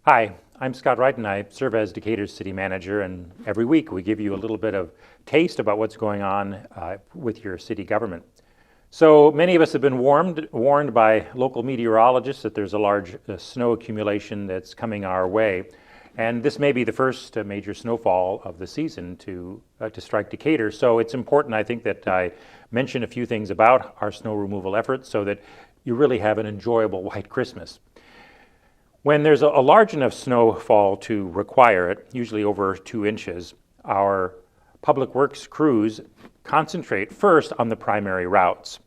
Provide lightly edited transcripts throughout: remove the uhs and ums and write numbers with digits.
Hi, I'm Scott Wrighton. I serve as Decatur's city manager, and every week we give you a little bit of taste about what's going on with your city government. So many of us have been warned by local meteorologists that there's a large snow accumulation that's coming our way. And this may be the first major snowfall of the season to strike Decatur. So it's important, I think, that I mention a few things about our snow removal efforts so that you really have an enjoyable white Christmas. When there's a large enough snowfall to require it, usually over 2 inches, our public works crews concentrate first on the primary routes.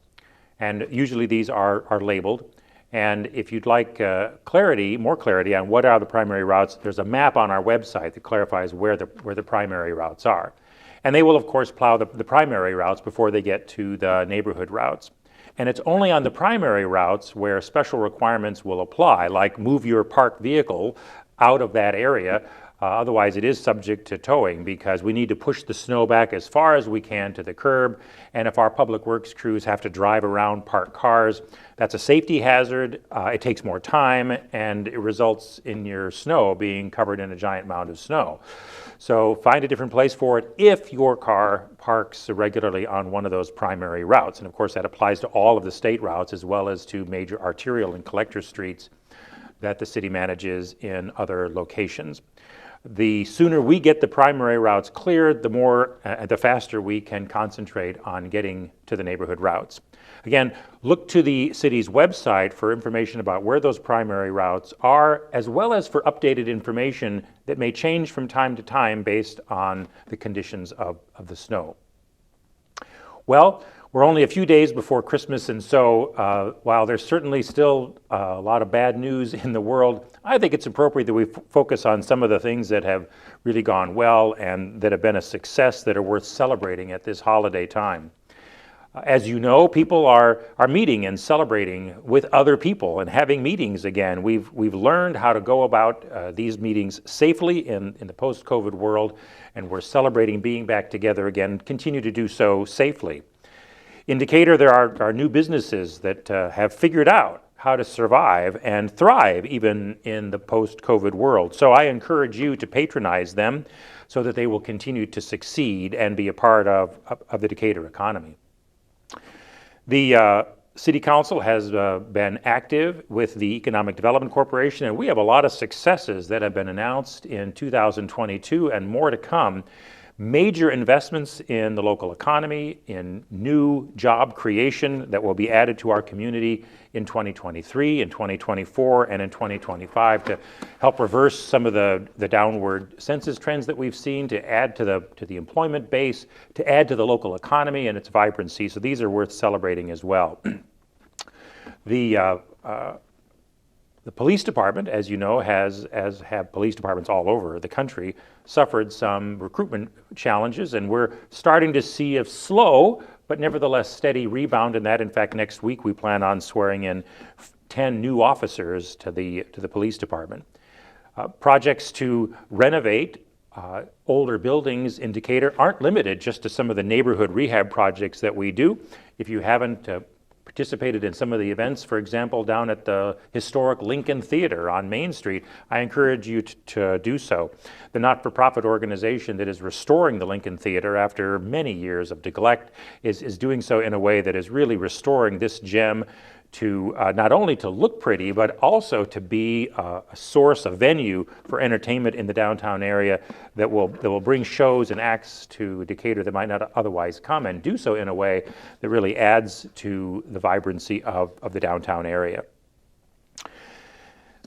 And usually these are labeled. And if you'd like more clarity on what are the primary routes, there's a map on our website that clarifies where the primary routes are. And they will, of course, plow the primary routes before they get to the neighborhood routes. And it's only on the primary routes where special requirements will apply, like move your parked vehicle out of that area. Otherwise, it is subject to towing because we need to push the snow back as far as we can to the curb. And if our public works crews have to drive around parked cars, that's a safety hazard. It takes more time, and it results in your snow being covered in a giant mound of snow. So find a different place for it if your car parks regularly on one of those primary routes. And of course, that applies to all of the state routes as well as to major arterial and collector streets that the city manages in other locations. The sooner we get the primary routes cleared, the faster we can concentrate on getting to the neighborhood routes. Again, look to the city's website for information about where those primary routes are, as well as for updated information that may change from time to time based on the conditions of the snow. Well, we're only a few days before Christmas, and so while there's certainly still a lot of bad news in the world, I think it's appropriate that we focus on some of the things that have really gone well and that have been a success that are worth celebrating at this holiday time. As you know, people are meeting and celebrating with other people and having meetings again. We've learned how to go about these meetings safely in the post-COVID world, and we're celebrating being back together again, continue to do so safely. In Decatur, there are new businesses that have figured out how to survive and thrive even in the post-COVID world. So I encourage you to patronize them so that they will continue to succeed and be a part of the Decatur economy. The City Council has been active with the Economic Development Corporation, and we have a lot of successes that have been announced in 2022 and more to come. Major investments in the local economy, in new job creation that will be added to our community in 2023, in 2024, and in 2025 to help reverse some of the downward census trends that we've seen, to add to the employment base, to add to the local economy and its vibrancy. So these are worth celebrating as well. The police department, as you know, as have police departments all over the country, suffered some recruitment challenges, and we're starting to see a slow but nevertheless steady rebound in that. In fact, next week we plan on swearing in 10 new officers to the police department. Projects to renovate older buildings in Decatur aren't limited just to some of the neighborhood rehab projects that we do. If you haven't participated in some of the events, for example, down at the historic Lincoln Theater on Main Street, I encourage you to do so. The not-for-profit organization that is restoring the Lincoln Theater after many years of neglect is doing so in a way that is really restoring this gem to not only to look pretty, but also to be a source, a venue for entertainment in the downtown area that will bring shows and acts to Decatur that might not otherwise come, and do so in a way that really adds to the vibrancy of the downtown area.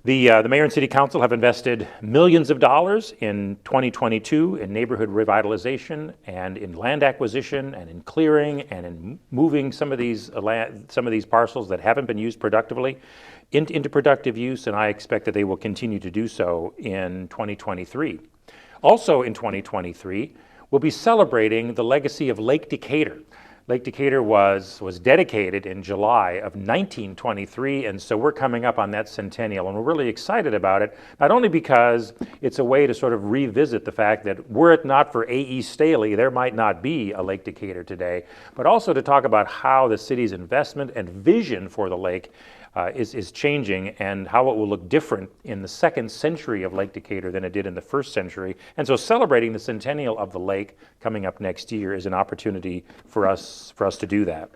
The Mayor and City Council have invested millions of dollars in 2022 in neighborhood revitalization and in land acquisition and in clearing and in moving some of these parcels that haven't been used productively into productive use, and I expect that they will continue to do so in 2023. Also in 2023, we'll be celebrating the legacy of Lake Decatur. Lake Decatur was dedicated in July of 1923, and so we're coming up on that centennial, and we're really excited about it, not only because it's a way to sort of revisit the fact that were it not for A.E. Staley, there might not be a Lake Decatur today, but also to talk about how the city's investment and vision for the lake is changing, and how it will look different in the second century of Lake Decatur than it did in the first century. And so celebrating the centennial of the lake coming up next year is an opportunity for us to do that.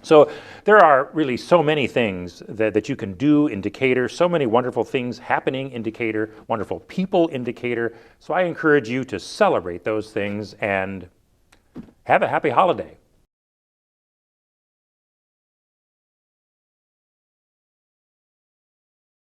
So there are really so many things that you can do in Decatur, so many wonderful things happening in Decatur, wonderful people in Decatur. So I encourage you to celebrate those things and have a happy holiday.